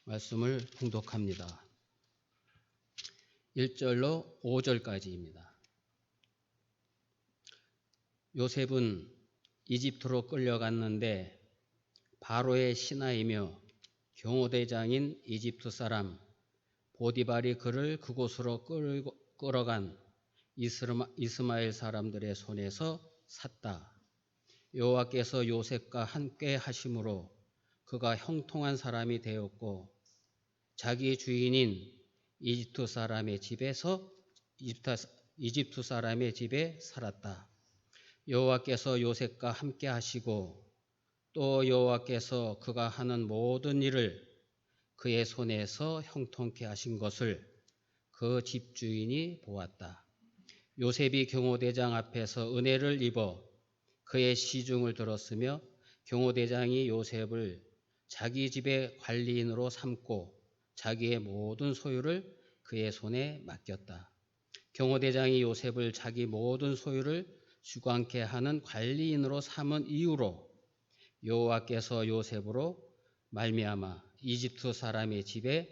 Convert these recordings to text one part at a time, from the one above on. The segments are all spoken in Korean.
말씀을 봉독합니다. 1절로 5절까지입니다. 요셉은 이집트로 끌려갔는데 바로의 신하이며 경호대장인 이집트 사람 보디발이 그를 그곳으로 끌어간 이스마엘 사람들의 손에서 샀다. 여호와께서 요셉과 함께 하심으로 그가 형통한 사람이 되었고 자기 주인인 이집트 사람의 집에 살았다. 여호와께서 요셉과 함께 하시고 또 여호와께서 그가 하는 모든 일을 그의 손에서 형통케 하신 것을 그 집주인이 보았다. 요셉이 경호대장 앞에서 은혜를 입어 그의 시중을 들었으며 경호대장이 요셉을 자기 집의 관리인으로 삼고 자기의 모든 소유를 그의 손에 맡겼다. 경호대장이 요셉을 자기 모든 소유를 주관케 하는 관리인으로 삼은 이유로 여호와께서 요셉으로 말미암아 이집트 사람의 집에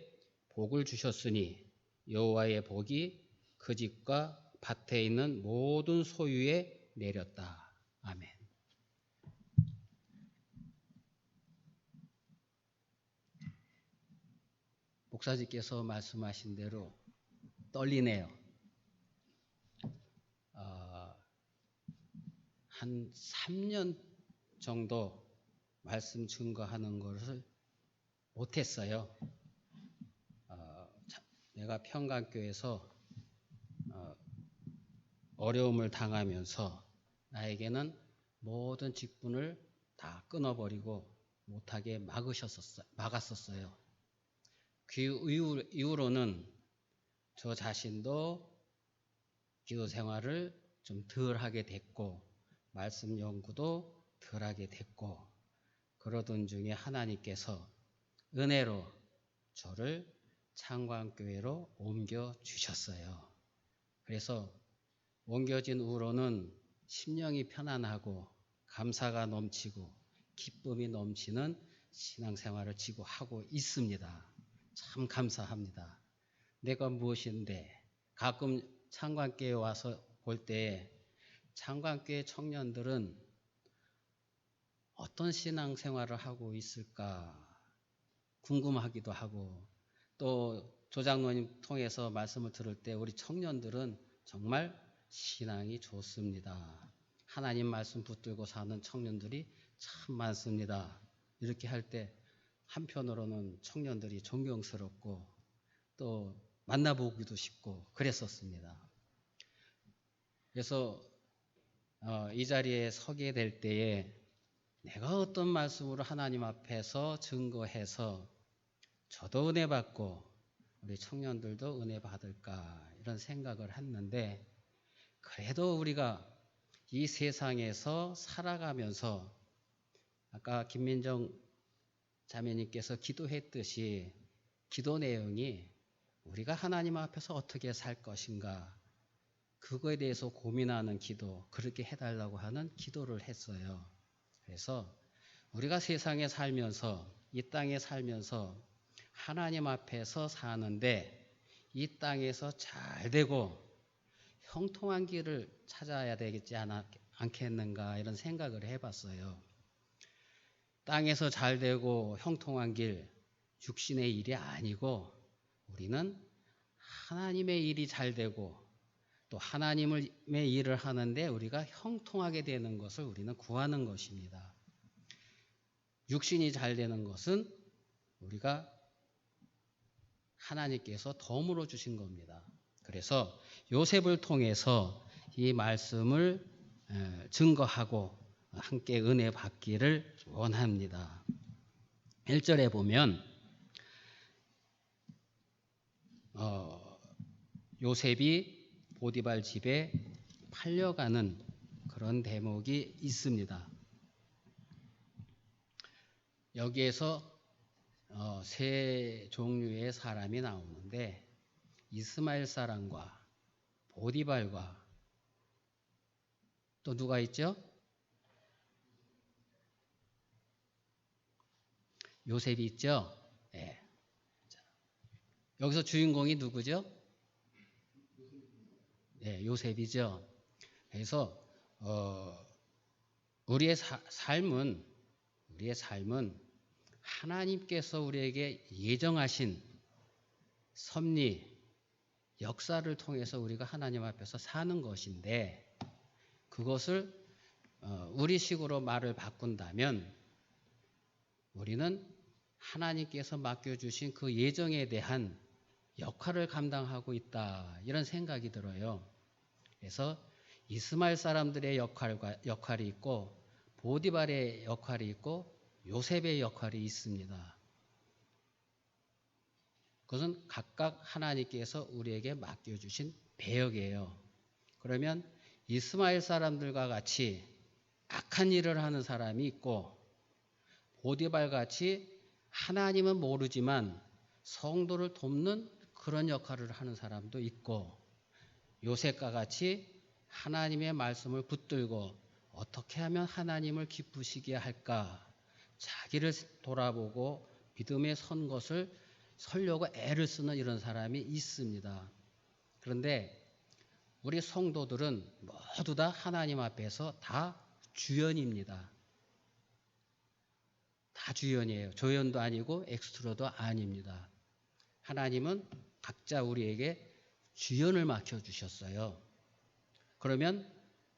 복을 주셨으니 여호와의 복이 그 집과 밭에 있는 모든 소유에 내렸다. 아멘. 목사님께서 말씀하신 대로 떨리네요. 한 3년 정도 말씀 증거하는 것을 못했어요. 내가 평강교회에서 어려움을 당하면서 나에게는 모든 직분을 다 끊어버리고 못하게 막았었어요. 그 이후로는 저 자신도 기도 생활을 좀 덜 하게 됐고 말씀 연구도 덜 하게 됐고 그러던 중에 하나님께서 은혜로 저를 창광교회로 옮겨주셨어요. 그래서 옮겨진 후로는 심령이 편안하고 감사가 넘치고 기쁨이 넘치는 신앙생활을 지금 하고 있습니다. 참 감사합니다. 내가 무엇인데 가끔 창광교회 와서 볼 때 창광교회 청년들은 어떤 신앙생활을 하고 있을까 궁금하기도 하고 또 조장로님 통해서 말씀을 들을 때 우리 청년들은 정말 신앙이 좋습니다. 하나님 말씀 붙들고 사는 청년들이 참 많습니다. 이렇게 할 때 한편으로는 청년들이 존경스럽고 또 만나보기도 쉽고 그랬었습니다. 그래서 이 자리에 서게 될 때에 내가 어떤 말씀으로 하나님 앞에서 증거해서 저도 은혜 받고 우리 청년들도 은혜 받을까 이런 생각을 했는데 그래도 우리가 이 세상에서 살아가면서 아까 김민정 자매님께서 기도했듯이 기도 내용이 우리가 하나님 앞에서 어떻게 살 것인가 그거에 대해서 고민하는 기도 그렇게 해달라고 하는 기도를 했어요. 그래서 우리가 세상에 살면서 이 땅에 살면서 하나님 앞에서 사는데 이 땅에서 잘 되고 형통한 길을 찾아야 되겠지 않겠는가 이런 생각을 해봤어요. 땅에서 잘 되고 형통한 길 육신의 일이 아니고 우리는 하나님의 일이 잘 되고 또 하나님의 일을 하는데 우리가 형통하게 되는 것을 우리는 구하는 것입니다. 육신이 잘 되는 것은 우리가 하나님께서 덤으로 주신 겁니다. 그래서 요셉을 통해서 이 말씀을 증거하고 함께 은혜 받기를 원합니다. 1절에 보면 요셉이 보디발 집에 팔려가는 그런 대목이 있습니다. 여기에서 세 종류의 사람이 나오는데 이스마엘 사람과 보디발과 또 누가 있죠? 요셉이 있죠? 네. 여기서 주인공이 누구죠? 네, 요셉이죠. 그래서 우리의 삶은 하나님께서 우리에게 예정하신 섭리, 역사를 통해서 우리가 하나님 앞에서 사는 것인데, 그것을 우리식으로 말을 바꾼다면 우리는 하나님께서 맡겨주신 그 예정에 대한 역할을 감당하고 있다, 이런 생각이 들어요. 그래서 이스마엘 사람들의 역할이 있고, 보디발의 역할이 있고, 요셉의 역할이 있습니다. 그것은 각각 하나님께서 우리에게 맡겨주신 배역이에요. 그러면 이스마엘 사람들과 같이 악한 일을 하는 사람이 있고, 보디발 같이 하나님은 모르지만 성도를 돕는 그런 역할을 하는 사람도 있고, 요셉과 같이 하나님의 말씀을 붙들고 어떻게 하면 하나님을 기쁘시게 할까, 자기를 돌아보고 믿음에 선 것을 설려고 애를 쓰는 이런 사람이 있습니다. 그런데 우리 성도들은 모두 다 하나님 앞에서 다 주연입니다. 다 주연이에요. 조연도 아니고 엑스트라도 아닙니다. 하나님은 각자 우리에게 주연을 맡겨주셨어요. 그러면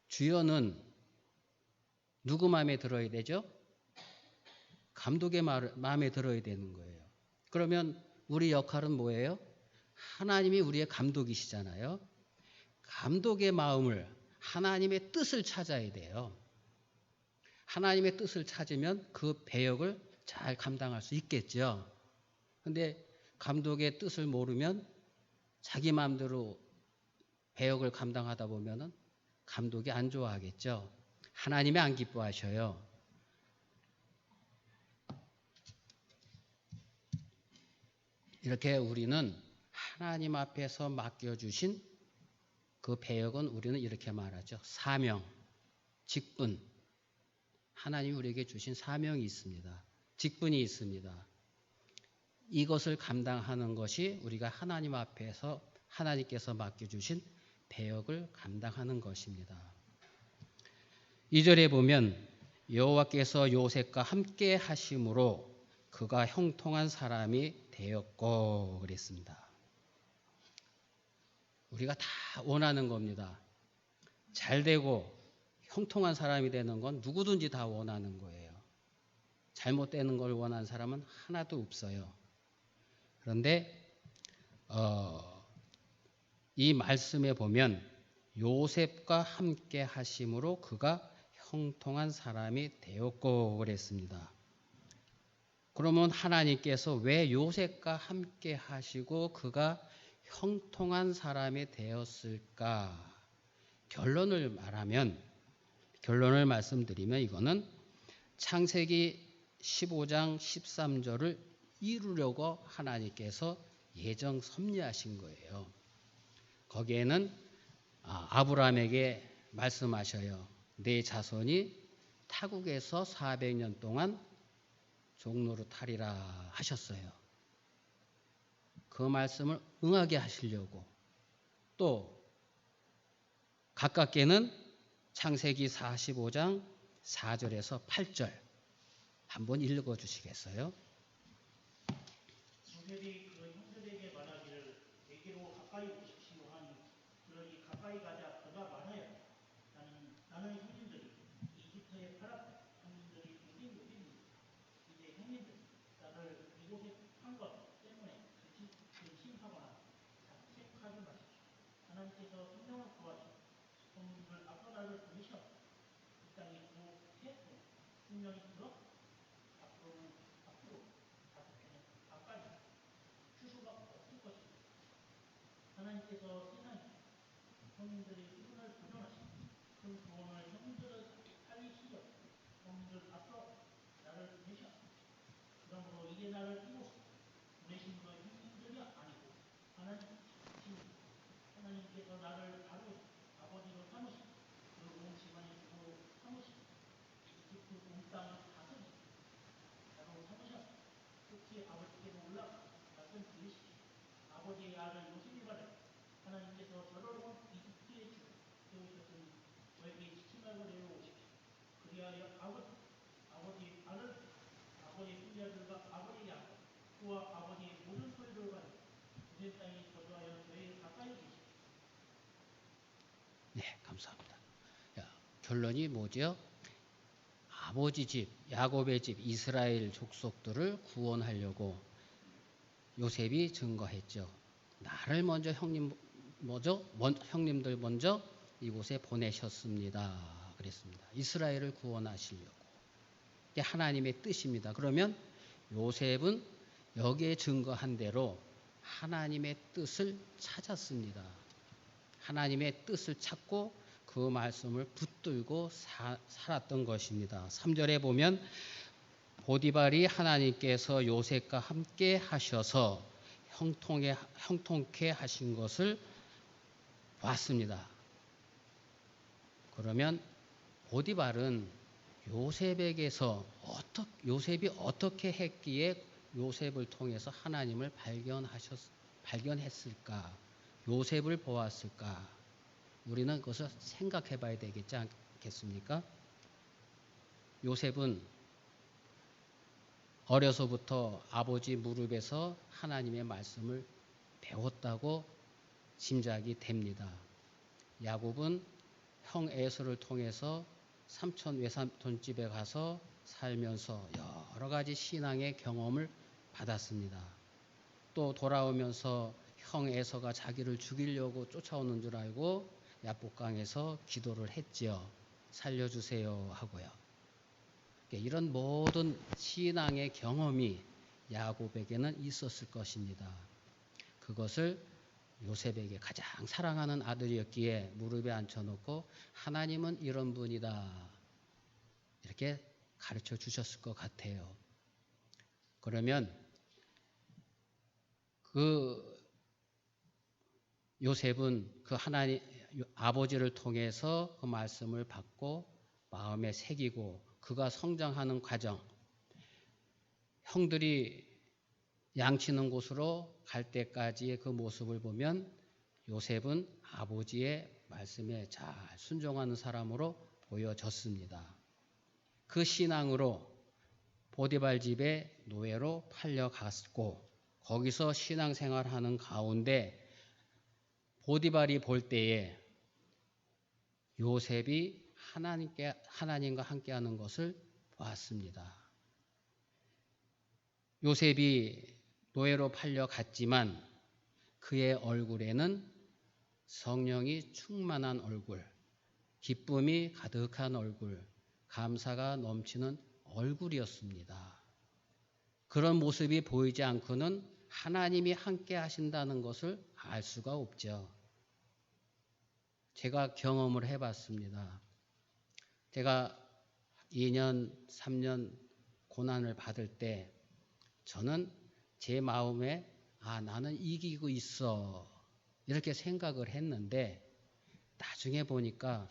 주연은 누구 마음에 들어야 되죠? 감독의 마음에 들어야 되는 거예요. 그러면 우리 역할은 뭐예요? 하나님이 우리의 감독이시잖아요. 감독의 마음을, 하나님의 뜻을 찾아야 돼요. 하나님의 뜻을 찾으면 그 배역을 잘 감당할 수 있겠죠. 그런데 감독의 뜻을 모르면 자기 마음대로 배역을 감당하다 보면 감독이 안 좋아하겠죠. 하나님이 안 기뻐하셔요. 이렇게 우리는 하나님 앞에서 맡겨주신 그 배역은 우리는 이렇게 말하죠. 사명, 직분. 하나님이 우리에게 주신 사명이 있습니다. 직분이 있습니다. 이것을 감당하는 것이 우리가 하나님 앞에서 하나님께서 맡겨주신 배역을 감당하는 것입니다. 2절에 보면 여호와께서 요셉과 함께 하심으로 그가 형통한 사람이 되었고 그랬습니다. 우리가 다 원하는 겁니다. 잘 되고 형통한 사람이 되는 건 누구든지 다 원하는 거예요. 잘못되는 걸 원하는 사람은 하나도 없어요. 그런데 이 말씀에 보면 요셉과 함께 하심으로 그가 형통한 사람이 되었고 그랬습니다. 그러면 하나님께서 왜 요셉과 함께 하시고 그가 형통한 사람이 되었을까? 결론을 말씀드리면 이거는 창세기 15장 13절을 이루려고 하나님께서 예정 섭리하신 거예요. 거기에는 아브라함에게 말씀하셔요. 내 자손이 타국에서 400년 동안 종노릇하리라 하셨어요. 그 말씀을 응하게 하시려고, 또 가깝게는 창세기 45장 4절에서 8절 한번 읽어주시겠어요? 요셉이 그 형제들에게 말하기를 내게로 가까이 오십시오 하니 그러니 가까이 가자 그가 말하여 나는 형님들이 이집트에 팔았다. 형님들이 동생들입니다. 이제 형님들 나를 이곳에 판 것 때문에 근심하거나 자책하지 마십시오. 하나님께서 성령을 구하시고 형님들 앞으로 나를 보내셔 이 땅이 또 셋도 생명이 들어 앞으로 다섯 해는 가까이 추수가 없을 것입니다. 하나님께서 세상에 형님들의 수분을 보존하시고 큰 구원을 형님들을 살리시려 형님들 앞으로 나를 보내셨. 그러므로 이제 나를 이곳에 보내신 것 형님들이 아니고 하나님이십니다. 하나님께서 나를 바로 아버지로 삼으시고 그 온 집안의 주로 삼으시고 이집트 온 땅을 다스리시고 나로 삼으셨. 특히 아버지께로 올라가 말씀 드리십시오. 저에게 지킨 말고 내려오십시오. 그리하여 아버지 아들, 아버지 손자들과 아버지 양, 그와 아버지의 모든 소유들과 고센 땅이 저주하여 저에게 가까이 계십시오. 네, 감사합니다. 야, 결론이 뭐죠? 아버지 집, 야곱의 집, 이스라엘 족속들을 구원하려고 요셉이 증거했죠. 나를 먼저 형님들 먼저 이곳에 보내셨습니다. 그랬습니다. 이스라엘을 구원하시려고. 이게 하나님의 뜻입니다. 그러면 요셉은 여기에 증거한 대로 하나님의 뜻을 찾았습니다. 하나님의 뜻을 찾고 그 말씀을 붙들고 살았던 것입니다. 3절에 보면 보디발이 하나님께서 요셉과 함께 하셔서 형통케 하신 것을 봤습니다. 그러면 보디발은 요셉이 어떻게 했기에 요셉을 통해서 하나님을 발견했을까? 요셉을 보았을까? 우리는 그것을 생각해 봐야 되겠지 않겠습니까? 요셉은 어려서부터 아버지 무릎에서 하나님의 말씀을 배웠다고 짐작이 됩니다. 야곱은 형 에서를 통해서 삼촌 외삼촌집에 가서 살면서 여러 가지 신앙의 경험을 받았습니다. 또 돌아오면서 형 에서가 자기를 죽이려고 쫓아오는 줄 알고 야복강에서 기도를 했지요. 살려주세요 하고요. 이런 모든 신앙의 경험이 야곱에게는 있었을 것입니다. 그것을 요셉에게 가장 사랑하는 아들이었기에 무릎에 앉혀놓고 하나님은 이런 분이다 이렇게 가르쳐 주셨을 것 같아요. 그러면 그 요셉은 그 하나님 아버지를 통해서 그 말씀을 받고 마음에 새기고 그가 성장하는 과정, 형들이 양치는 곳으로 갈 때까지의 그 모습을 보면 요셉은 아버지의 말씀에 잘 순종하는 사람으로 보여졌습니다. 그 신앙으로 보디발 집에 노예로 팔려갔고 거기서 신앙생활하는 가운데 보디발이 볼 때에 요셉이 하나님과 함께하는 것을 보았습니다. 요셉이 노예로 팔려갔지만 그의 얼굴에는 성령이 충만한 얼굴, 기쁨이 가득한 얼굴, 감사가 넘치는 얼굴이었습니다. 그런 모습이 보이지 않고는 하나님이 함께 하신다는 것을 알 수가 없죠. 제가 경험을 해봤습니다. 제가 2년, 3년 고난을 받을 때 저는 제 마음에 나는 이기고 있어 이렇게 생각을 했는데 나중에 보니까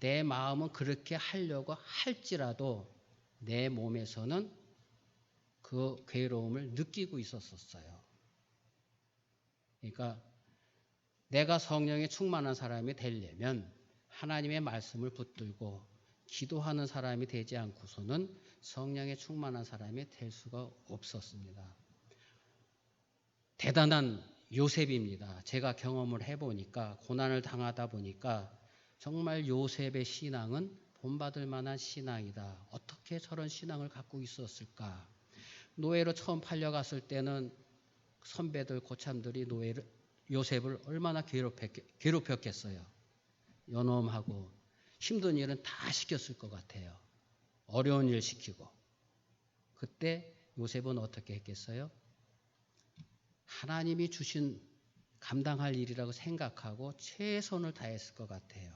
내 마음은 그렇게 하려고 할지라도 내 몸에서는 그 괴로움을 느끼고 있었어요. 그러니까 내가 성령에 충만한 사람이 되려면 하나님의 말씀을 붙들고 기도하는 사람이 되지 않고서는 성령에 충만한 사람이 될 수가 없었습니다. 대단한 요셉입니다. 제가 경험을 해보니까 고난을 당하다 보니까 정말 요셉의 신앙은 본받을 만한 신앙이다. 어떻게 저런 신앙을 갖고 있었을까? 노예로 처음 팔려갔을 때는 선배들 고참들이 요셉을 얼마나 괴롭혔겠어요. 연엄하고 힘든 일은 다 시켰을 것 같아요. 어려운 일 시키고. 그때 요셉은 어떻게 했겠어요? 하나님이 주신 감당할 일이라고 생각하고 최선을 다했을 것 같아요.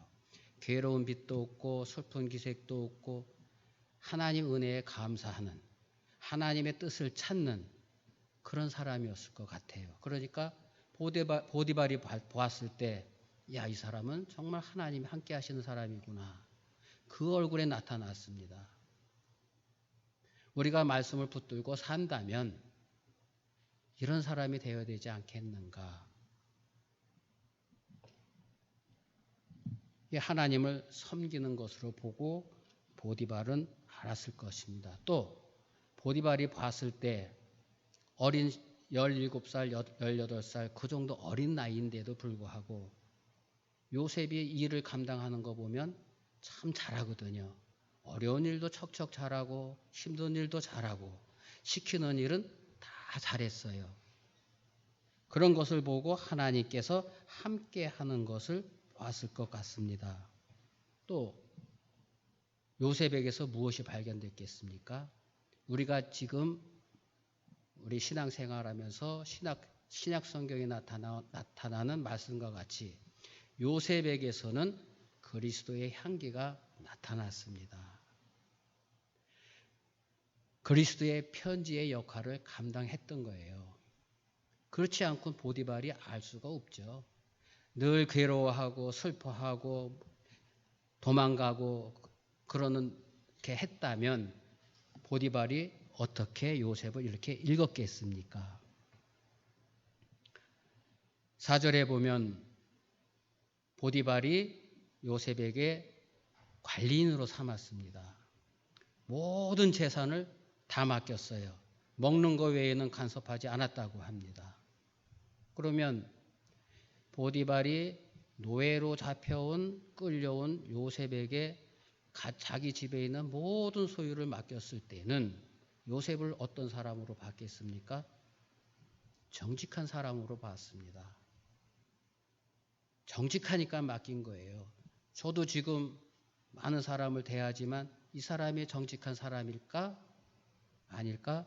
괴로운 빛도 없고 슬픈 기색도 없고 하나님 은혜에 감사하는 하나님의 뜻을 찾는 그런 사람이었을 것 같아요. 그러니까 보디발이 보았을 때 이 사람은 정말 하나님이 함께 하시는 사람이구나. 그 얼굴에 나타났습니다. 우리가 말씀을 붙들고 산다면 이런 사람이 되어야 되지 않겠는가. 이 하나님을 섬기는 것으로 보고 보디발은 알았을 것입니다. 또 보디발이 봤을 때 어린 17살, 18살 그 정도 어린 나이인데도 불구하고 요셉이 일을 감당하는 거 보면 참 잘하거든요. 어려운 일도 척척 잘하고 힘든 일도 잘하고 시키는 일은 다 잘했어요. 그런 것을 보고 하나님께서 함께 하는 것을 봤을 것 같습니다. 또 요셉에게서 무엇이 발견됐겠습니까? 우리가 지금 우리 신앙생활하면서 신약 성경에 나타나는 말씀과 같이 요셉에게서는 그리스도의 향기가 나타났습니다. 그리스도의 편지의 역할을 감당했던 거예요. 그렇지 않고는 보디발이 알 수가 없죠. 늘 괴로워하고 슬퍼하고 도망가고 그렇게 했다면 보디발이 어떻게 요셉을 이렇게 읽었겠습니까? 4절에 보면 보디발이 요셉에게 관리인으로 삼았습니다. 모든 재산을 다 맡겼어요. 먹는 것 외에는 간섭하지 않았다고 합니다. 그러면 보디발이 노예로 잡혀온 끌려온 요셉에게 자기 집에 있는 모든 소유를 맡겼을 때는 요셉을 어떤 사람으로 봤겠습니까? 정직한 사람으로 봤습니다. 정직하니까 맡긴 거예요. 저도 지금 많은 사람을 대하지만 이 사람이 정직한 사람일까? 아닐까?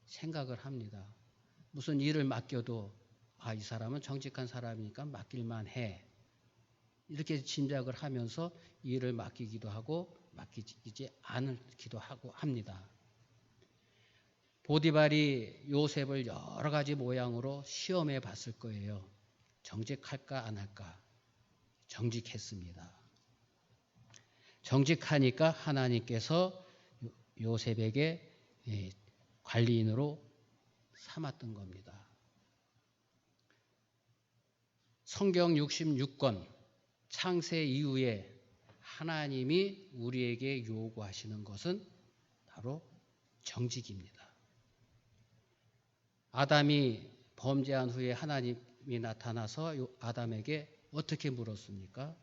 생각을 합니다. 무슨 일을 맡겨도 이 사람은 정직한 사람이니까 맡길만 해. 이렇게 짐작을 하면서 일을 맡기기도 하고 맡기지 않기도 하고 합니다. 보디발이 요셉을 여러 가지 모양으로 시험해 봤을 거예요. 정직할까 안 할까? 정직했습니다. 정직하니까 하나님께서 요셉에게 관리인으로 삼았던 겁니다. 성경 66권 창세 이후에 하나님이 우리에게 요구하시는 것은 바로 정직입니다. 아담이 범죄한 후에 하나님이 나타나서 아담에게 어떻게 물었습니까?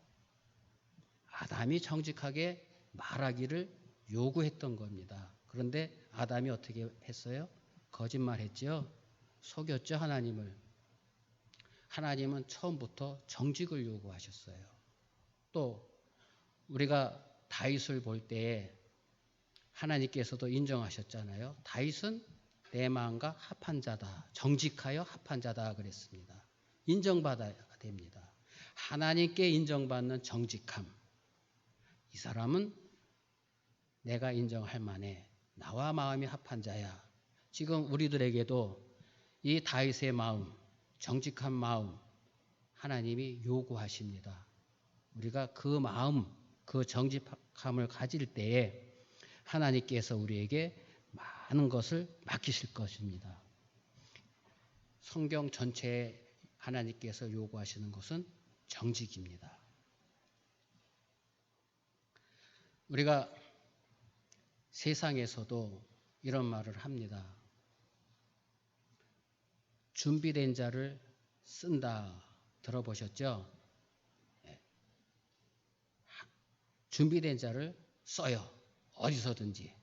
아담이 정직하게 말하기를 요구했던 겁니다. 그런데 아담이 어떻게 했어요? 거짓말했죠. 속였죠, 하나님을. 하나님은 처음부터 정직을 요구하셨어요. 또 우리가 다윗을 볼 때에 하나님께서도 인정하셨잖아요. 다윗은 내 마음과 합한 자다. 정직하여 합한 자다 그랬습니다. 인정받아야 됩니다. 하나님께 인정받는 정직함. 이 사람은 내가 인정할 만해. 나와 마음이 합한 자야. 지금 우리들에게도 이 다윗의 마음, 정직한 마음 하나님이 요구하십니다. 우리가 그 마음, 그 정직함을 가질 때에 하나님께서 우리에게 많은 것을 맡기실 것입니다. 성경 전체에 하나님께서 요구하시는 것은 정직입니다. 우리가 세상에서도 이런 말을 합니다. 준비된 자를 쓴다. 들어보셨죠? 준비된 자를 써요. 어디서든지.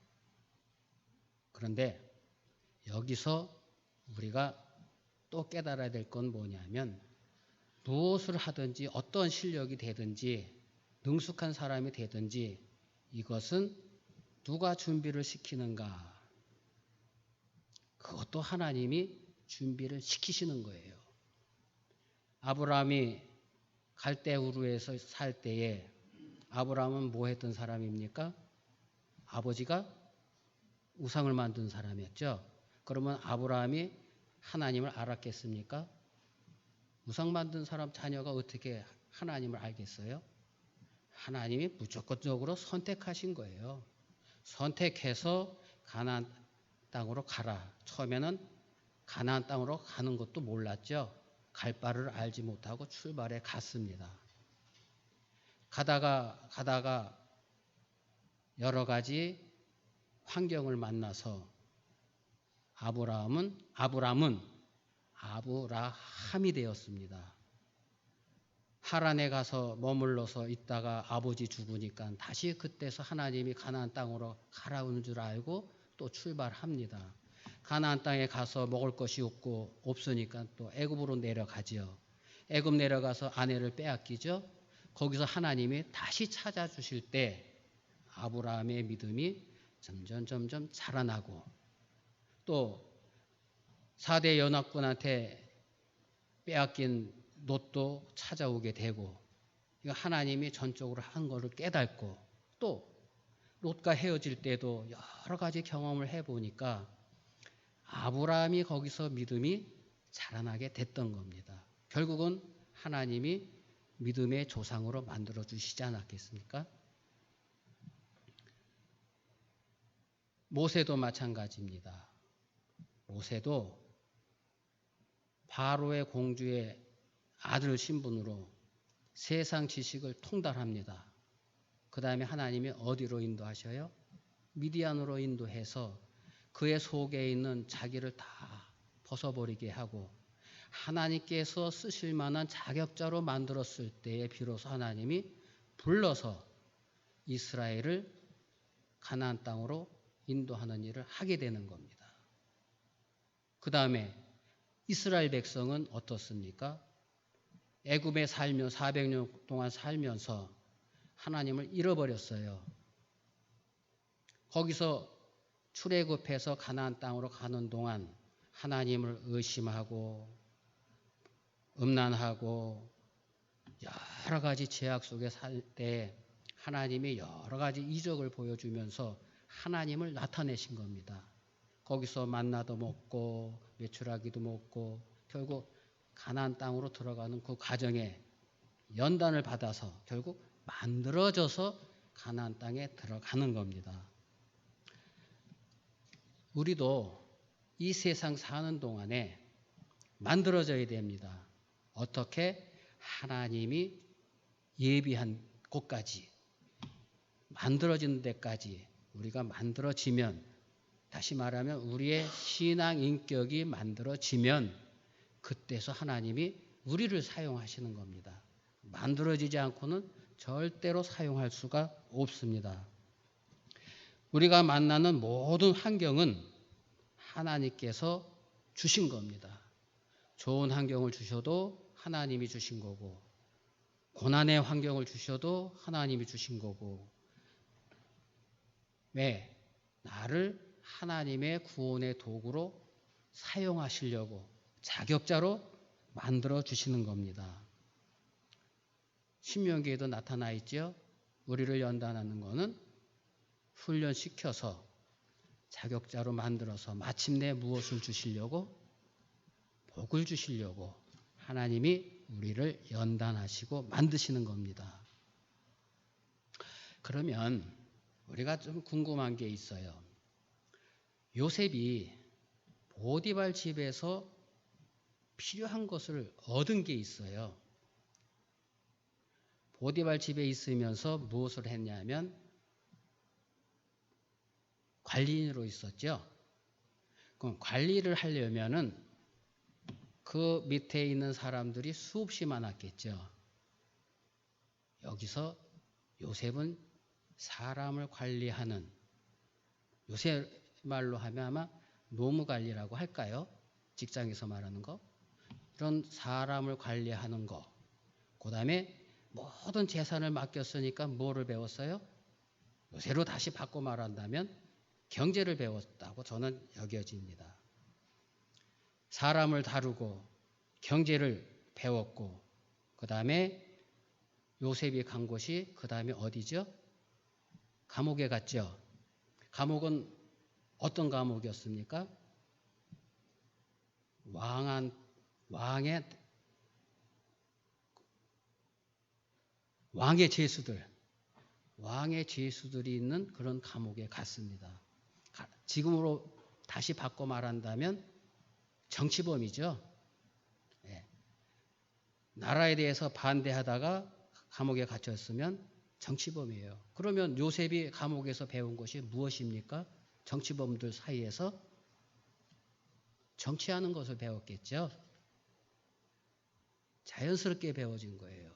그런데 여기서 우리가 또 깨달아야 될 건 뭐냐면 무엇을 하든지 어떤 실력이 되든지 능숙한 사람이 되든지 이것은 누가 준비를 시키는가? 그것도 하나님이 준비를 시키시는 거예요. 아브라함이 갈대우르에서 살 때에 아브라함은 뭐 했던 사람입니까? 아버지가 우상을 만든 사람이었죠. 그러면 아브라함이 하나님을 알았겠습니까? 우상 만든 사람 자녀가 어떻게 하나님을 알겠어요? 하나님이 무조건적으로 선택하신 거예요. 선택해서 가나안 땅으로 가라. 처음에는 가나안 땅으로 가는 것도 몰랐죠. 갈 바를 알지 못하고 출발해 갔습니다. 가다가 여러 가지 환경을 만나서 아브라함이 되었습니다. 하란에 가서 머물러서 있다가 아버지 죽으니까 다시 그때서 하나님이 가나안 땅으로 가라오는 줄 알고 또 출발합니다. 가나안 땅에 가서 먹을 것이 없으니까 또 애굽으로 내려가지요. 애굽 내려가서 아내를 빼앗기죠. 거기서 하나님이 다시 찾아주실 때 아브라함의 믿음이 점점 자라나고 또 4대 연합군한테 빼앗긴 롯도 찾아오게 되고 하나님이 전적으로 한 것을 깨닫고 또 롯과 헤어질 때도 여러 가지 경험을 해보니까 아브라함이 거기서 믿음이 자라나게 됐던 겁니다. 결국은 하나님이 믿음의 조상으로 만들어 주시지 않았겠습니까? 모세도 마찬가지입니다. 모세도 바로의 공주의 아들 신분으로 세상 지식을 통달합니다. 그 다음에 하나님이 어디로 인도하셔요? 미디안으로 인도해서 그의 속에 있는 자기를 다 벗어버리게 하고 하나님께서 쓰실 만한 자격자로 만들었을 때에 비로소 하나님이 불러서 이스라엘을 가나안 땅으로 인도하는 일을 하게 되는 겁니다. 그 다음에 이스라엘 백성은 어떻습니까? 애굽에 살며 400년 동안 살면서 하나님을 잃어버렸어요. 거기서 출애굽해서 가나안 땅으로 가는 동안 하나님을 의심하고 음란하고 여러 가지 죄악 속에 살 때 하나님이 여러 가지 이적을 보여주면서 하나님을 나타내신 겁니다. 거기서 만나도 먹고 메추라기도 먹고 결국 가나안 땅으로 들어가는 그 과정에 연단을 받아서 결국 만들어져서 가나안 땅에 들어가는 겁니다. 우리도 이 세상 사는 동안에 만들어져야 됩니다. 어떻게? 하나님이 예비한 곳까지 만들어지는 데까지 우리가 만들어지면, 다시 말하면 우리의 신앙 인격이 만들어지면 그때서 하나님이 우리를 사용하시는 겁니다. 만들어지지 않고는 절대로 사용할 수가 없습니다. 우리가 만나는 모든 환경은 하나님께서 주신 겁니다. 좋은 환경을 주셔도 하나님이 주신 거고, 고난의 환경을 주셔도 하나님이 주신 거고, 왜? 나를 하나님의 구원의 도구로 사용하시려고 자격자로 만들어 주시는 겁니다. 신명기에도 나타나 있죠. 우리를 연단하는 것은 훈련시켜서 자격자로 만들어서 마침내 무엇을 주시려고? 복을 주시려고 하나님이 우리를 연단하시고 만드시는 겁니다. 그러면 우리가 좀 궁금한 게 있어요. 요셉이 보디발 집에서 필요한 것을 얻은 게 있어요. 보디발 집에 있으면서 무엇을 했냐면 관리인으로 있었죠. 그럼 관리를 하려면은 그 밑에 있는 사람들이 수없이 많았겠죠. 여기서 요셉은 사람을 관리하는, 요새 말로 하면 아마 노무관리라고 할까요? 직장에서 말하는 거. 이런 사람을 관리하는 거. 그 다음에 모든 재산을 맡겼으니까 뭐를 배웠어요? 요새로 다시 바꿔 말한다면 경제를 배웠다고 저는 여겨집니다. 사람을 다루고 경제를 배웠고, 그 다음에 요셉이 간 곳이 그 다음에 어디죠? 감옥에 갔죠. 감옥은 어떤 감옥이었습니까? 왕의 죄수들이 있는 그런 감옥에 갔습니다. 지금으로 다시 바꿔 말한다면 정치범이죠. 예. 나라에 대해서 반대하다가 감옥에 갇혔으면 정치범이에요. 그러면 요셉이 감옥에서 배운 것이 무엇입니까? 정치범들 사이에서 정치하는 것을 배웠겠죠. 자연스럽게 배워진 거예요.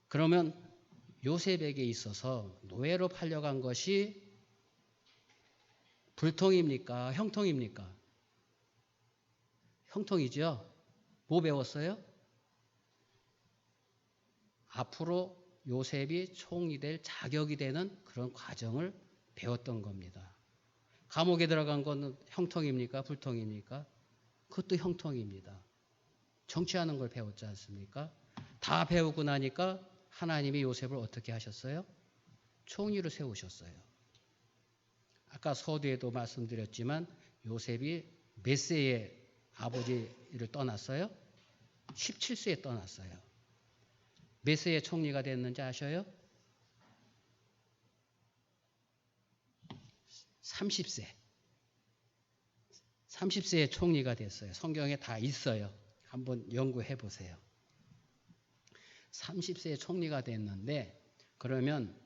그러면 요셉에게 있어서 노예로 팔려간 것이 불통입니까? 형통입니까? 형통이죠. 뭐 배웠어요? 앞으로 요셉이 총리 될 자격이 되는 그런 과정을 배웠던 겁니다. 감옥에 들어간 건 형통입니까? 불통입니까? 그것도 형통입니다. 정치하는 걸 배웠지 않습니까? 다 배우고 나니까 하나님이 요셉을 어떻게 하셨어요? 총리로 세우셨어요. 아까 서두에도 말씀드렸지만 요셉이 몇 세에 아버지를 떠났어요? 17세에 떠났어요. 몇 세에 총리가 됐는지 아셔요? 30세. 30세에 총리가 됐어요. 성경에 다 있어요. 한번 연구해 보세요. 30세에 총리가 됐는데 그러면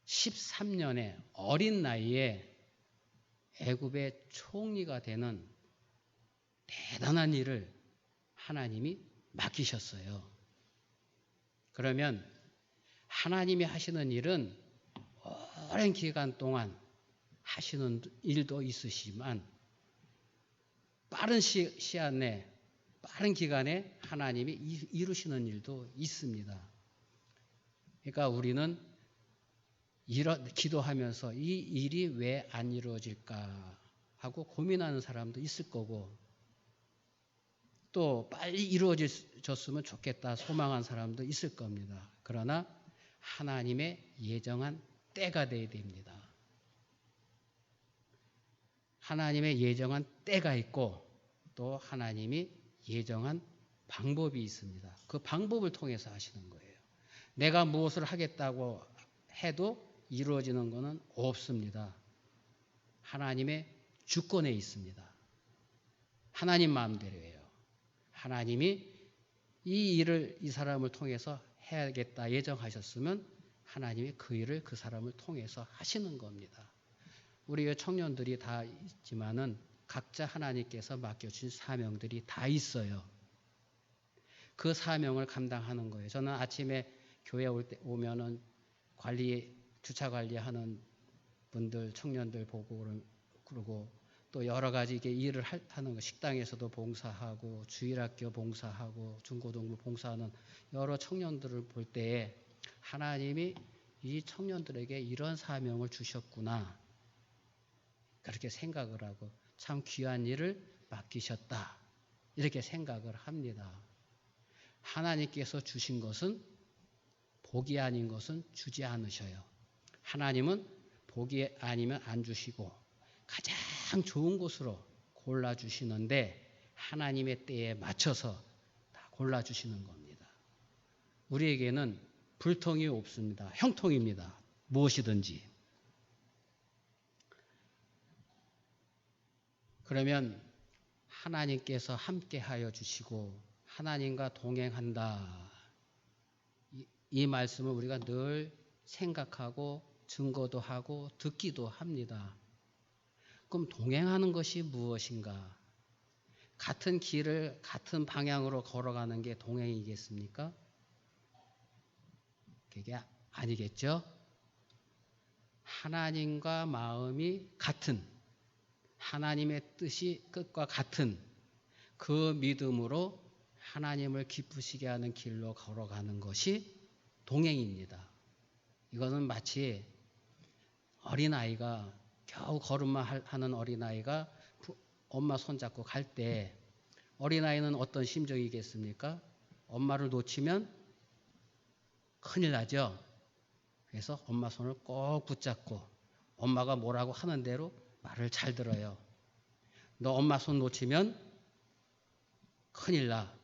13년의 어린 나이에 애굽의 총리가 되는 대단한 일을 하나님이 맡기셨어요. 그러면 하나님이 하시는 일은 오랜 기간 동안 하시는 일도 있으시지만 빠른 시간 내 빠른 기간에 하나님이 이루시는 일도 있습니다. 그러니까 우리는 기도하면서 이 일이 왜 안 이루어질까 하고 고민하는 사람도 있을 거고 또 빨리 이루어졌으면 좋겠다 소망한 사람도 있을 겁니다. 그러나 하나님의 예정한 때가 돼야 됩니다. 하나님의 예정한 때가 있고 또 하나님이 예정한 방법이 있습니다. 그 방법을 통해서 하시는 거예요. 내가 무엇을 하겠다고 해도 이루어지는 것은 없습니다. 하나님의 주권에 있습니다. 하나님 마음대로예요. 하나님이 이 일을 이 사람을 통해서 해야겠다 예정하셨으면 하나님이 그 일을 그 사람을 통해서 하시는 겁니다. 우리 청년들이 다 있지만은 각자 하나님께서 맡겨주신 사명들이 다 있어요. 그 사명을 감당하는 거예요. 저는 아침에 교회 오면은 주차 관리하는 분들, 청년들 보고 그러고 또 여러 가지 이게 일을 하는 거, 식당에서도 봉사하고 주일학교 봉사하고 중고등부 봉사하는 여러 청년들을 볼 때에 하나님이 이 청년들에게 이런 사명을 주셨구나 그렇게 생각을 하고 참 귀한 일을 맡기셨다 이렇게 생각을 합니다. 하나님께서 주신 것은 복이 아닌 것은 주지 않으셔요. 하나님은 복이 아니면 안 주시고 가장 좋은 곳으로 골라주시는데 하나님의 때에 맞춰서 다 골라주시는 겁니다. 우리에게는 불통이 없습니다. 형통입니다. 무엇이든지. 그러면 하나님께서 함께하여 주시고 하나님과 동행한다. 이 말씀을 우리가 늘 생각하고 증거도 하고 듣기도 합니다. 그럼 동행하는 것이 무엇인가? 같은 길을 같은 방향으로 걸어가는 게 동행이겠습니까? 그게 아니겠죠? 하나님과 마음이 같은 하나님의 뜻과 같은 그 믿음으로 하나님을 기쁘시게 하는 길로 걸어가는 것이 동행입니다. 이것은 마치 어린아이가 겨우 걸음만 하는 어린아이가 엄마 손잡고 갈 때 어린아이는 어떤 심정이겠습니까? 엄마를 놓치면 큰일 나죠. 그래서 엄마 손을 꼭 붙잡고 엄마가 뭐라고 하는 대로 말을 잘 들어요. 너 엄마 손 놓치면 큰일 나.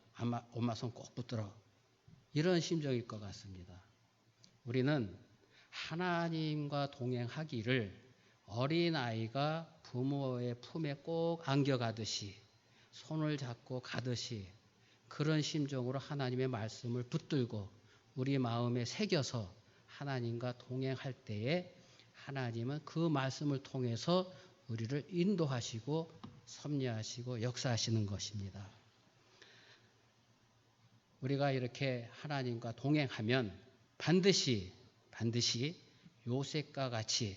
엄마 손 꼭 붙들어. 이런 심정일 것 같습니다. 우리는 하나님과 동행하기를 어린아이가 부모의 품에 꼭 안겨가듯이 손을 잡고 가듯이 그런 심정으로 하나님의 말씀을 붙들고 우리 마음에 새겨서 하나님과 동행할 때에 하나님은 그 말씀을 통해서 우리를 인도하시고 섭리하시고 역사하시는 것입니다. 우리가 이렇게 하나님과 동행하면 반드시 요셉과 같이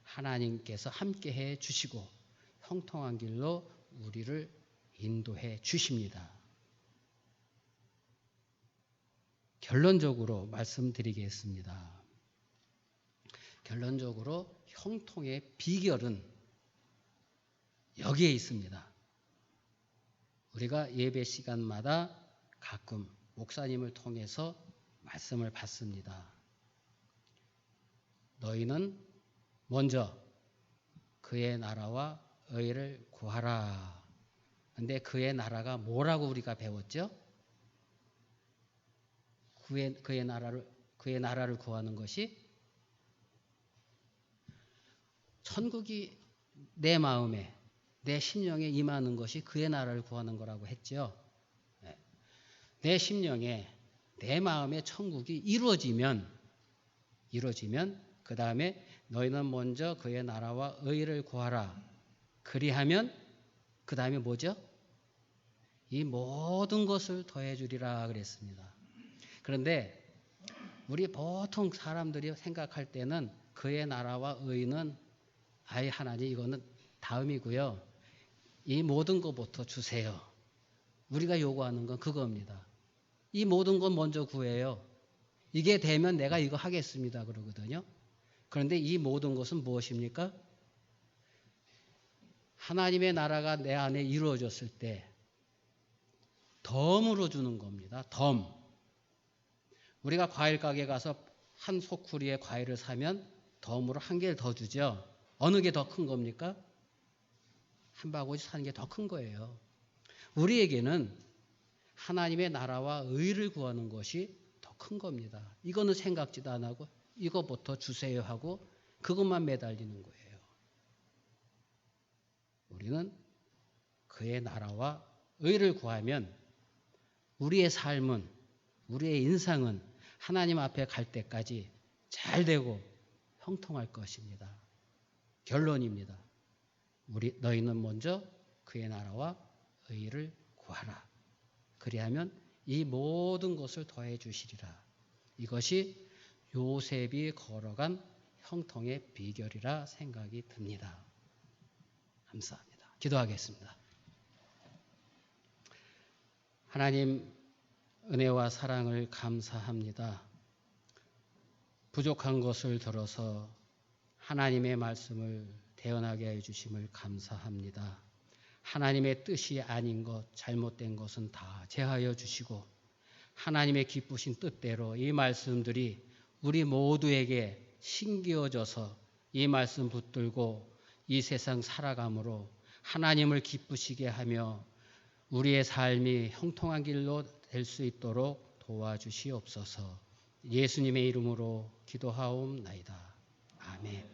하나님께서 함께해 주시고 형통한 길로 우리를 인도해 주십니다. 결론적으로 말씀드리겠습니다. 결론적으로 형통의 비결은 여기에 있습니다. 우리가 예배 시간마다 가끔 목사님을 통해서 말씀을 받습니다. 너희는 먼저 그의 나라와 의를 구하라. 근데 그의 나라가 뭐라고 우리가 배웠죠? 그의 나라를 구하는 것이 천국이 내 마음에 내 심령에 임하는 것이 그의 나라를 구하는 거라고 했죠. 내 심령에 내 마음의 천국이 이루어지면 그 다음에 너희는 먼저 그의 나라와 의를 구하라. 그리하면 그 다음에 뭐죠? 이 모든 것을 더해 주리라 그랬습니다. 그런데 우리 보통 사람들이 생각할 때는 그의 나라와 의는 아예 하나님 이거는 다음이고요. 이 모든 것부터 주세요. 우리가 요구하는 건 그겁니다. 이 모든 건 먼저 구해요. 이게 되면 내가 이거 하겠습니다 그러거든요. 그런데 이 모든 것은 무엇입니까? 하나님의 나라가 내 안에 이루어졌을 때 덤으로 주는 겁니다. 덤. 우리가 과일 가게 가서 한 소쿠리에 과일을 사면 덤으로 한 개를 더 주죠. 어느 게 더 큰 겁니까? 한 바구니 사는 게 더 큰 거예요. 우리에게는 하나님의 나라와 의를 구하는 것이 더 큰 겁니다. 이거는 생각지도 안 하고 이거부터 주세요 하고 그것만 매달리는 거예요. 우리는 그의 나라와 의를 구하면 우리의 삶은 우리의 인생은 하나님 앞에 갈 때까지 잘 되고 형통할 것입니다. 결론입니다. 너희는 먼저 그의 나라와 의를 구하라. 그리하면 이 모든 것을 더해 주시리라. 이것이 요셉이 걸어간 형통의 비결이라 생각이 듭니다. 감사합니다. 기도하겠습니다. 하나님 은혜와 사랑을 감사합니다. 부족한 것을 들어서 하나님의 말씀을 대언하게 해주심을 감사합니다. 하나님의 뜻이 아닌 것, 잘못된 것은 다 제하여 주시고 하나님의 기쁘신 뜻대로 이 말씀들이 우리 모두에게 심겨져서 이 말씀 붙들고 이 세상 살아감으로 하나님을 기쁘시게 하며 우리의 삶이 형통한 길로 될 수 있도록 도와주시옵소서. 예수님의 이름으로 기도하옵나이다. 아멘.